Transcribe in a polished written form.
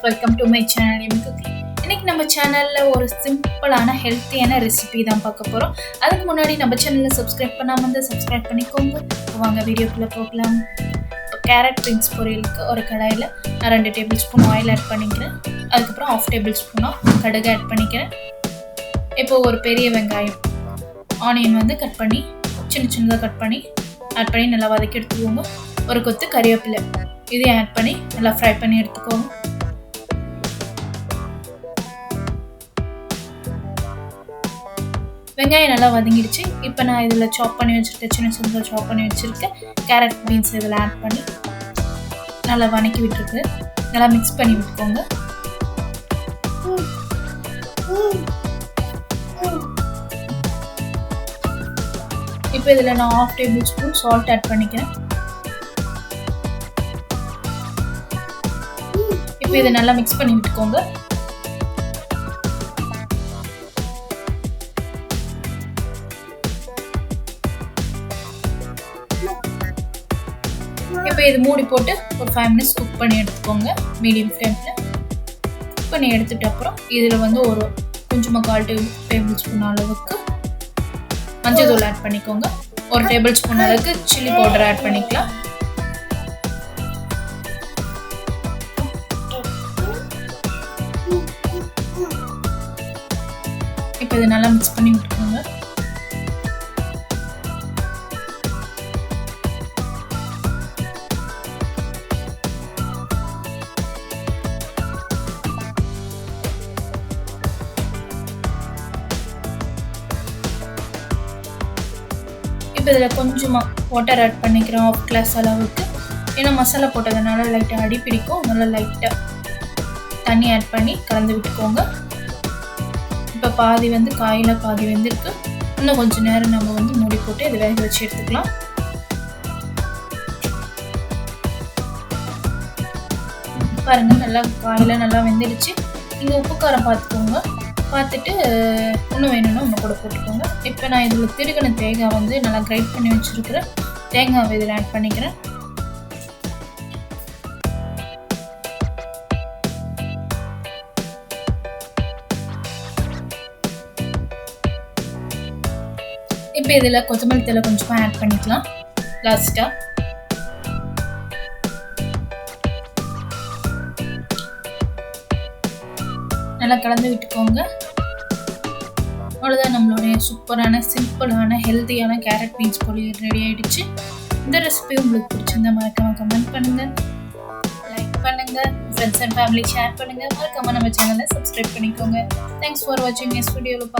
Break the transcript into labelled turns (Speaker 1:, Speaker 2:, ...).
Speaker 1: Welcome to my channel Yummy Cooking. இன்னைக்கு நம்ம சேனல்ல ஒரு சிம்பிளான ஹெல்த்தியான ரெசிபி தான் பார்க்க போறோம். அதுக்கு முன்னாடி நம்ம சேனலை சப்ஸ்கிரைப் பண்ணாம இருந்தா சப்ஸ்கிரைப் பண்ணிக்கோங்க. வாங்க வீடியோக்குள்ள போகலாம். கேரட் பீன்ஸ் பொரியலுக்கு ஒரு கடாயில நான் 2 டேபிள்ஸ்பூன் ஆயில் ஆட் பண்ணிக்கிறேன். அதுக்கு அப்புறம் 1/2 டேபிள்ஸ்பூன் கடுகு ஆட் பண்ணிக்கிறேன். இப்போ ஒரு பெரிய வெங்காயம் ஆனியன் வந்து கட் பண்ணி சின்னதா கட் பண்ணி ஆட் பண்ணி நல்லா வதக்கி எடுத்துக்கோங்க. ஒரு கொத்து கறிவேப்பிலை இதையும் ஆட் பண்ணி நல்லா ஃப்ரை பண்ணி எடுத்துக்கோங்க. வெங்காயம் நல்லா வதங்கிடுச்சு. இப்போ நான் இதில் சாப் பண்ணி வச்சுருக்கேன், சின்னதாக சாப் பண்ணி வச்சுருக்கேன் கேரட் பீன்ஸ் இதில் ஆட் பண்ணி நல்லா வதக்கி விட்டுருக்கு. நல்லா மிக்ஸ் பண்ணி விட்டுக்கோங்க. இப்போ இதில் நான் 1/2 டேபிள்ஸ்பூன் சால்ட் ஆட் பண்ணிக்கிறேன். இப்போ இதை நல்லா மிக்ஸ் பண்ணி விட்டுக்கோங்க. இப்போ இது மூடி போட்டு ஒரு 5 மினிட்ஸ் குக் பண்ணி எடுத்துக்கோங்க மீடியம் ஃப்ளேமில். குக் பண்ணி எடுத்துட்டு அப்புறம் இதில் வந்து ஒரு கொஞ்சமாக 1/4 டேபிள்ஸ்பூன் அளவுக்கு மஞ்சள் தூள் ஆட் பண்ணிக்கோங்க. 1 டேபிள்ஸ்பூன் அளவுக்கு சில்லி பவுடர் ஆட் பண்ணிக்கலாம். இப்போ இதை நல்லா மிக்ஸ் பண்ணி விட்டுக்கோங்க. இப்போ இதில் கொஞ்சமாக வாட்டர் ஆட் பண்ணிக்கிறோம், 1/2 கிளாஸ் அளவுக்கு. ஏன்னா மசாலா போட்டதுனால லைட்டாக அடி பிடிக்கும், நல்லா லைட்டாக தண்ணி ஆட் பண்ணி கலந்து விட்டுக்கோங்க. இப்போ பாதி வந்து காயில் பாதி வெந்திருக்கு. இன்னும் கொஞ்சம் நேரம் நம்ம வந்து மூடி போட்டு இதை வேக வச்சு எடுத்துக்கலாம். பாருங்கள், நல்லா காயில் நல்லா வெந்துடுச்சு. நீங்கள் உப்பு காரம் பார்த்துக்கோங்க. பார்த்துட்டு இன்னும் வேணும்னா இன்னும் கூட போட்டுக்கோங்க. இப்போ நான் இதில் திருகின தேங்காய் வந்து நல்லா கிரைண்ட் பண்ணி வச்சுருக்கிறேன். தேங்காவை இதில் ஆட் பண்ணிக்கிறேன். இப்போ இதில் கொத்தமல்லி தழை கொஞ்சமாக ஆட் பண்ணிக்கலாம் லாஸ்ட்டாக. நல்லா கலந்து விட்டுக்கோங்க. அவ்வளோதான், நம்மளுடைய சூப்பரான சிம்பிளான ஹெல்த்தியான கேரட் பீன்ஸ் பொரியல் ரெடி ஆகிடுச்சு. இந்த ரெசிபி உங்களுக்கு பிடிச்சிருந்தா மறக்காம கமெண்ட் பண்ணுங்கள், லைக் பண்ணுங்கள், ஃப்ரெண்ட்ஸ் அண்ட் ஃபேமிலி ஷேர் பண்ணுங்கள். மறக்காம நம்ம சேனலை சப்ஸ்கிரைப் பண்ணிக்கோங்க. தேங்க்ஸ் ஃபார் வாட்சிங் நெக்ஸ்ட் வீடியோவில்